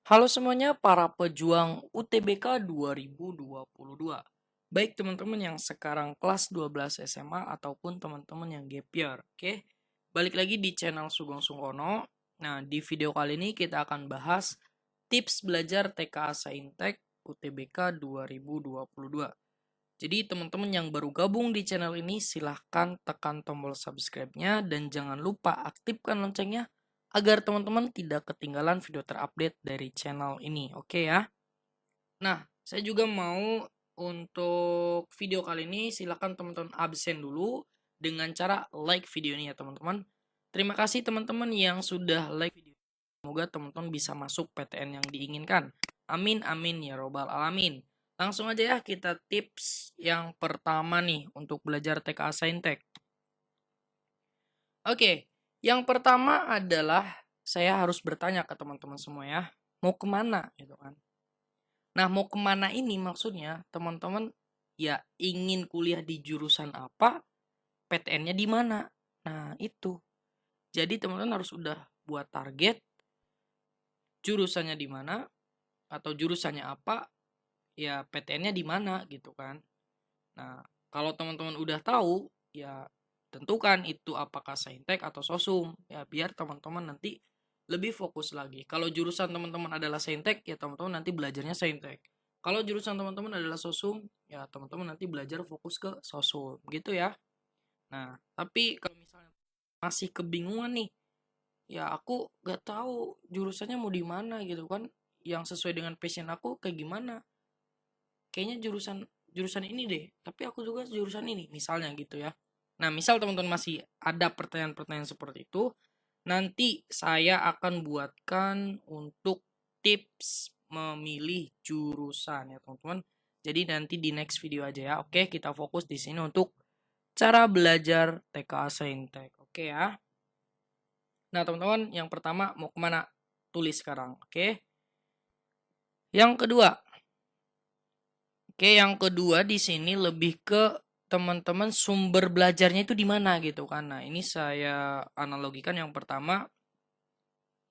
Halo semuanya para pejuang UTBK 2022. Baik teman-teman yang sekarang kelas 12 SMA ataupun teman-teman yang gap year. Oke, balik lagi di channel Sugeng Sungkono. Nah, di video kali ini kita akan bahas tips belajar TKA Saintek UTBK 2022. Jadi teman-teman yang baru gabung di channel ini silahkan tekan tombol subscribe-nya dan jangan lupa aktifkan loncengnya agar teman-teman tidak ketinggalan video terupdate dari channel ini. Oke ya. Nah, saya juga mau untuk video kali ini silahkan teman-teman absen dulu dengan cara like video ini ya teman-teman. Terima kasih teman-teman yang sudah like video. Semoga teman-teman bisa masuk PTN yang diinginkan. Amin amin ya robbal alamin. Langsung aja ya kita tips yang pertama nih untuk belajar TKA Saintek. Oke, yang pertama adalah saya harus bertanya ke teman-teman semua ya, mau kemana gitu kan. Nah, mau kemana ini maksudnya teman-teman ya ingin kuliah di jurusan apa, PTN-nya di mana. Nah, itu. Jadi teman-teman harus udah buat target jurusannya di mana atau jurusannya apa, ya PTN-nya di mana gitu kan. Nah, kalau teman-teman udah tahu, ya tentukan itu apakah saintek atau sosum ya biar teman-teman nanti lebih fokus lagi. Kalau jurusan teman-teman adalah saintek, ya teman-teman nanti belajarnya saintek. Kalau jurusan teman-teman adalah sosum, ya teman-teman nanti belajar fokus ke sosum, gitu ya. Nah, tapi kalau misalnya masih kebingungan nih, ya aku gak tahu jurusannya mau di mana gitu kan, yang sesuai dengan passion aku kayak gimana. Kayaknya jurusan jurusan ini deh, tapi aku juga jurusan ini, misalnya gitu ya. Nah, misal teman-teman masih ada pertanyaan-pertanyaan seperti itu, nanti saya akan buatkan untuk tips memilih jurusan ya teman-teman. Jadi nanti di next video aja ya. Oke, kita fokus di sini untuk cara belajar TKA Saintek. Oke ya. Nah teman-teman, yang pertama mau kemana? Tulis sekarang. Oke. Yang kedua, yang kedua di sini lebih ke teman-teman sumber belajarnya itu di mana gitu kan. Nah, ini saya analogikan yang pertama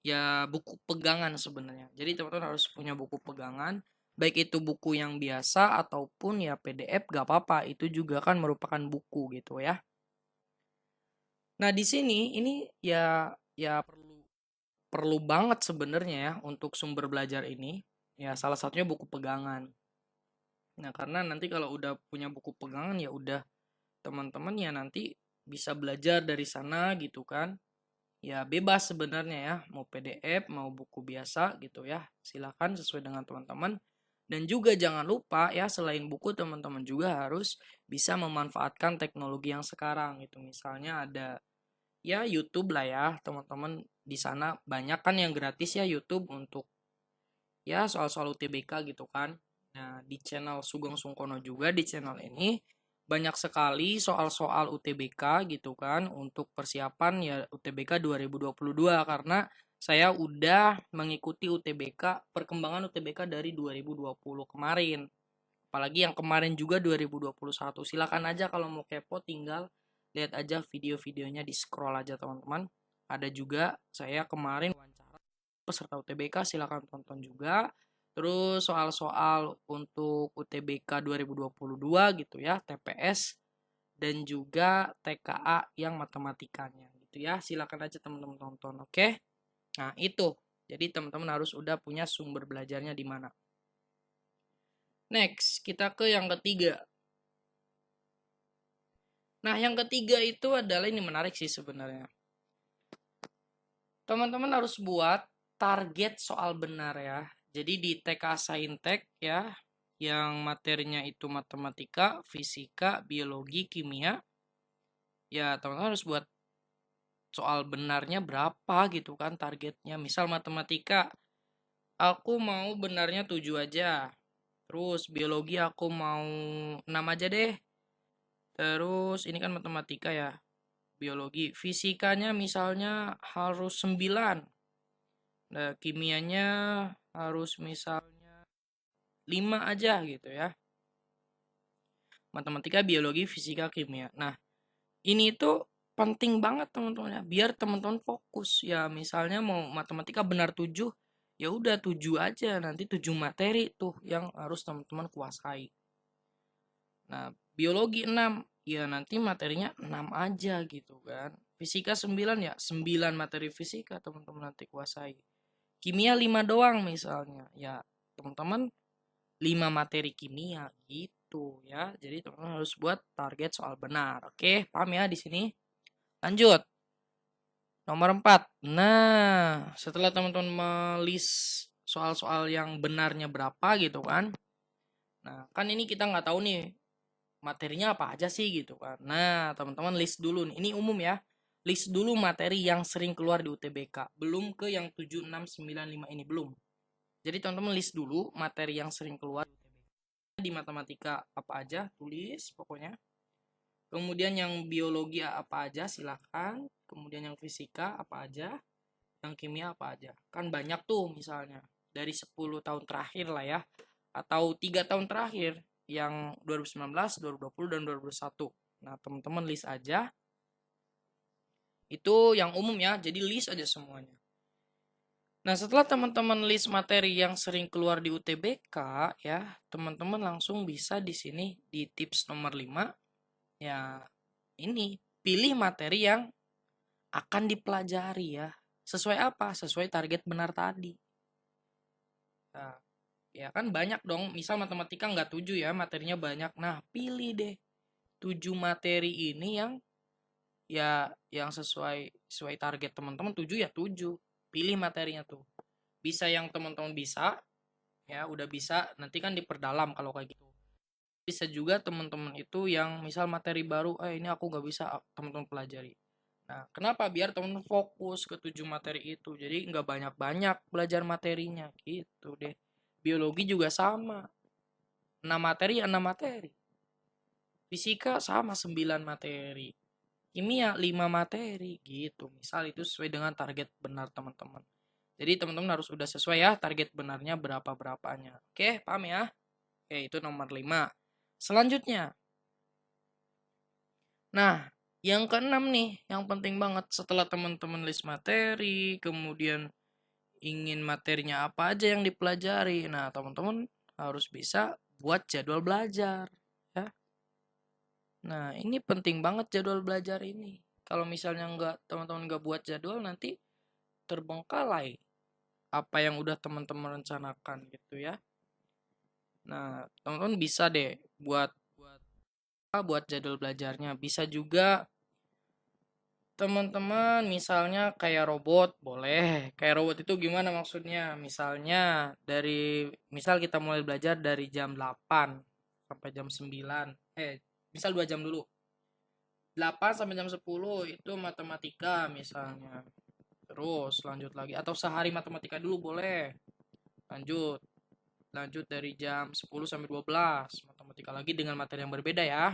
ya buku pegangan sebenarnya. Jadi teman-teman harus punya buku pegangan, baik itu buku yang biasa ataupun ya PDF gak apa-apa, itu juga kan merupakan buku gitu ya. Nah, di sini ini ya perlu perlu banget sebenarnya ya untuk sumber belajar ini. Ya salah satunya buku pegangan. Nah, karena nanti kalau udah punya buku pegangan ya udah teman-teman ya nanti bisa belajar dari sana gitu kan. Ya bebas sebenarnya ya, mau PDF, mau buku biasa gitu ya. Silakan sesuai dengan teman-teman. Dan juga jangan lupa ya selain buku teman-teman juga harus bisa memanfaatkan teknologi yang sekarang gitu. Misalnya ada ya YouTube lah ya, teman-teman di sana banyak kan yang gratis ya YouTube untuk ya soal-soal UTBK gitu kan. Nah, di channel Sugeng Sungkono juga di channel ini banyak sekali soal-soal UTBK gitu kan untuk persiapan ya UTBK 2022 karena saya udah mengikuti UTBK perkembangan UTBK dari 2020 kemarin. Apalagi yang kemarin juga 2021. Silakan aja kalau mau kepo tinggal lihat aja video-videonya di scroll aja teman-teman. Ada juga saya kemarin wawancara peserta UTBK silakan tonton juga. Terus soal-soal untuk UTBK 2022 gitu ya, TPS dan juga TKA yang matematikanya gitu ya. Silakan aja teman-teman tonton, oke? Nah, itu. Jadi teman-teman harus udah punya sumber belajarnya di mana. Next, kita ke yang ketiga. Nah, yang ketiga itu adalah ini menarik sih sebenarnya. Teman-teman harus buat target soal benar ya. Jadi di TK Saintek ya, yang materinya itu matematika, fisika, biologi, kimia, ya teman-teman harus buat soal benarnya berapa gitu kan targetnya. Misal matematika, aku mau benarnya 7 aja. Terus biologi aku mau 6 aja deh. Terus ini kan matematika ya. Biologi, fisikanya misalnya harus 9. Nah, kimianya harus misalnya 5 aja gitu ya. Matematika, biologi, fisika, kimia. Nah, ini tuh penting banget teman-teman ya. Biar teman-teman fokus. Ya, misalnya mau matematika benar 7, Ya udah 7 aja, nanti 7 materi tuh yang harus teman-teman kuasai. Nah, biologi 6, ya nanti materinya 6 aja gitu kan. Fisika 9, ya 9 materi fisika teman-teman nanti kuasai. Kimia 5 doang misalnya, ya teman-teman 5 materi kimia gitu ya. Jadi teman-teman harus buat target soal benar. Oke, paham ya di sini? Lanjut. Nomor 4. Nah, setelah teman-teman melis soal-soal yang benarnya berapa gitu kan. Nah, kan ini kita nggak tahu nih materinya apa aja sih gitu kan. Nah, teman-teman list dulu nih. Ini umum ya. List dulu materi yang sering keluar di UTBK. Belum ke yang 7, 6, 9, 5 ini belum. Jadi teman-teman list dulu materi yang sering keluar di matematika apa aja, tulis pokoknya. Kemudian yang biologi apa aja silakan. Kemudian yang fisika apa aja, yang kimia apa aja. Kan banyak tuh misalnya dari 10 tahun terakhir lah ya. Atau 3 tahun terakhir yang 2019, 2020 dan 2021. Nah, teman-teman list aja. Itu yang umum ya, jadi list aja semuanya. Nah, setelah teman-teman list materi yang sering keluar di UTBK ya, teman-teman langsung bisa di sini di tips nomor 5 ya, ini pilih materi yang akan dipelajari ya. Sesuai apa? Sesuai target benar tadi. Nah, ya kan banyak dong, misal matematika nggak 7 ya, materinya banyak. Nah, pilih deh 7 materi ini yang ya yang sesuai target teman-teman 7 ya 7. Pilih materinya tuh. Bisa yang teman-teman bisa, ya udah bisa, nanti kan diperdalam kalau kayak gitu. Bisa juga teman-teman itu yang misal materi baru, ini aku nggak bisa, teman-teman pelajari. Nah, kenapa? Biar teman fokus ke 7 materi itu. Jadi nggak banyak-banyak belajar materinya gitu deh. Biologi juga sama. 6 materi, 6 materi. Fisika sama 9 materi. Kimia 5 materi gitu. Misal itu sesuai dengan target benar teman-teman. Jadi teman-teman harus udah sesuai ya target benarnya berapa-berapanya. Oke, paham ya? Oke, itu nomor 5. Selanjutnya. Nah, yang keenam nih, yang penting banget setelah teman-teman list materi, kemudian ingin materinya apa aja yang dipelajari. Nah, teman-teman harus bisa buat jadwal belajar, ya. Nah, ini penting banget jadwal belajar ini. Kalau misalnya teman-teman nggak buat jadwal, nanti terbengkalai apa yang udah teman-teman rencanakan gitu ya. Nah, teman-teman bisa deh buat jadwal belajarnya. Bisa juga teman-teman misalnya kayak robot, boleh. Kayak robot itu gimana maksudnya? Misalnya misal kita mulai belajar dari jam 8 sampai jam 9. Misal 2 jam dulu. 8 sampai jam 10 itu matematika misalnya. Terus lanjut lagi atau sehari matematika dulu boleh. Lanjut. Lanjut dari jam 10 sampai 12 matematika lagi dengan materi yang berbeda ya.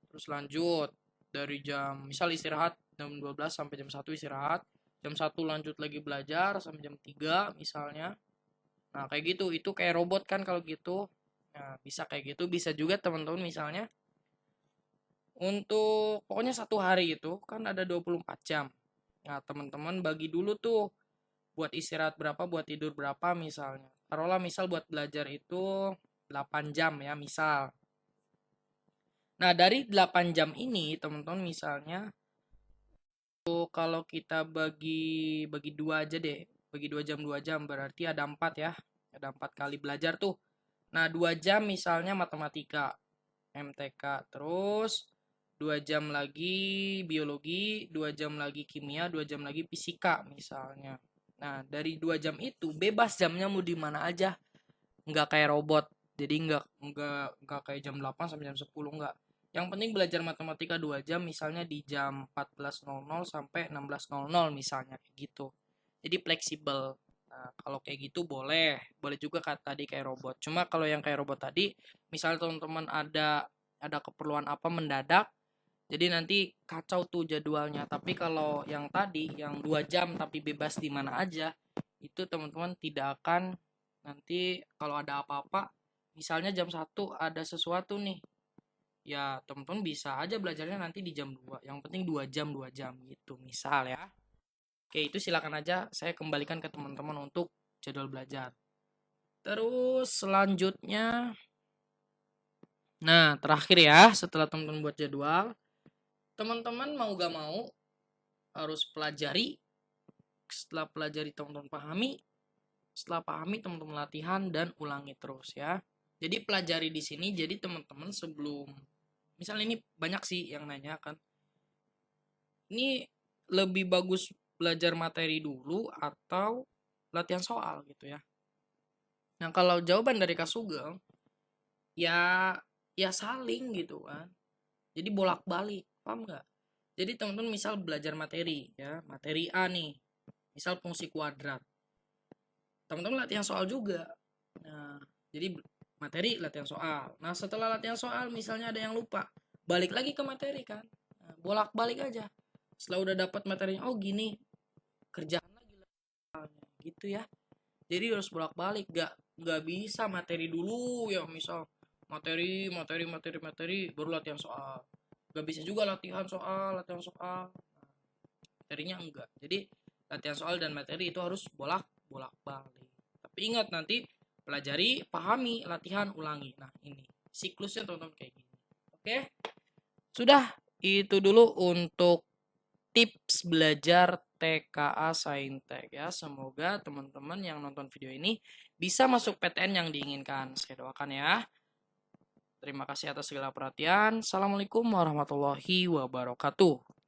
Terus lanjut dari misal istirahat jam 12 sampai jam 1 istirahat, jam 1 lanjut lagi belajar sampai jam 3 misalnya. Nah, kayak gitu, itu kayak robot kan kalau gitu. Nah, bisa kayak gitu, bisa juga teman-teman misalnya untuk pokoknya satu hari itu kan ada 24 jam. Nah, teman-teman bagi dulu tuh buat istirahat berapa, buat tidur berapa misalnya. Taruhlah misal buat belajar itu 8 jam ya, misal. Nah, dari 8 jam ini teman-teman misalnya kalau kita bagi 2 aja deh. Bagi 2 jam berarti ada 4 ya. Ada 4 kali belajar tuh. Nah, 2 jam misalnya matematika, MTK, terus 2 jam lagi biologi, 2 jam lagi kimia, 2 jam lagi fisika misalnya. Nah, dari 2 jam itu bebas jamnya mau di mana aja. Nggak kayak robot. Jadi nggak kayak jam 8 sampai jam 10 nggak. Yang penting belajar matematika 2 jam misalnya di jam 14.00 sampai 16.00 misalnya kayak gitu. Jadi fleksibel. Nah, kalau kayak gitu boleh. Boleh juga tadi kayak robot. Cuma kalau yang kayak robot tadi, misalnya teman-teman ada keperluan apa mendadak, jadi nanti kacau tuh jadwalnya. Tapi kalau yang tadi yang 2 jam tapi bebas di mana aja, itu teman-teman tidak akan nanti kalau ada apa-apa, misalnya jam 1 ada sesuatu nih, ya teman-teman bisa aja belajarnya nanti di jam 2. Yang penting 2 jam gitu misal ya. Oke, itu silakan aja saya kembalikan ke teman-teman untuk jadwal belajar. Terus selanjutnya, nah terakhir ya, setelah teman-teman buat jadwal, teman-teman mau gak mau harus pelajari. Setelah pelajari teman-teman pahami, setelah pahami teman-teman latihan dan ulangi terus ya. Jadi pelajari di sini, jadi teman-teman sebelum, misalnya ini banyak sih yang nanya kan, ini lebih bagus belajar materi dulu atau latihan soal gitu ya. Nah kalau jawaban dari Kak Sugeng, ya ya saling gitu kan. Jadi bolak-balik, paham nggak? Jadi teman-teman misal belajar materi ya, materi A nih, misal fungsi kuadrat. Teman-teman latihan soal juga. Nah, jadi materi latihan soal. Nah, setelah latihan soal misalnya ada yang lupa, balik lagi ke materi kan. Nah, bolak-balik aja. Setelah udah dapat materinya, oh gini, kerjaan lagi soalnya gitu ya. Jadi harus bolak-balik, nggak bisa materi dulu ya, misal materi materi materi materi baru latihan soal. Nggak bisa juga latihan soal. Materinya enggak. Jadi latihan soal dan materi itu harus bolak-balik. Tapi ingat nanti pelajari, pahami, latihan, ulangi. Nah, ini siklusnya teman-teman kayak gini. Oke? Sudah itu dulu untuk tips belajar TKA Saintek ya. Semoga teman-teman yang nonton video ini bisa masuk PTN yang diinginkan. Saya doakan ya. Terima kasih atas segala perhatian. Assalamualaikum warahmatullahi wabarakatuh.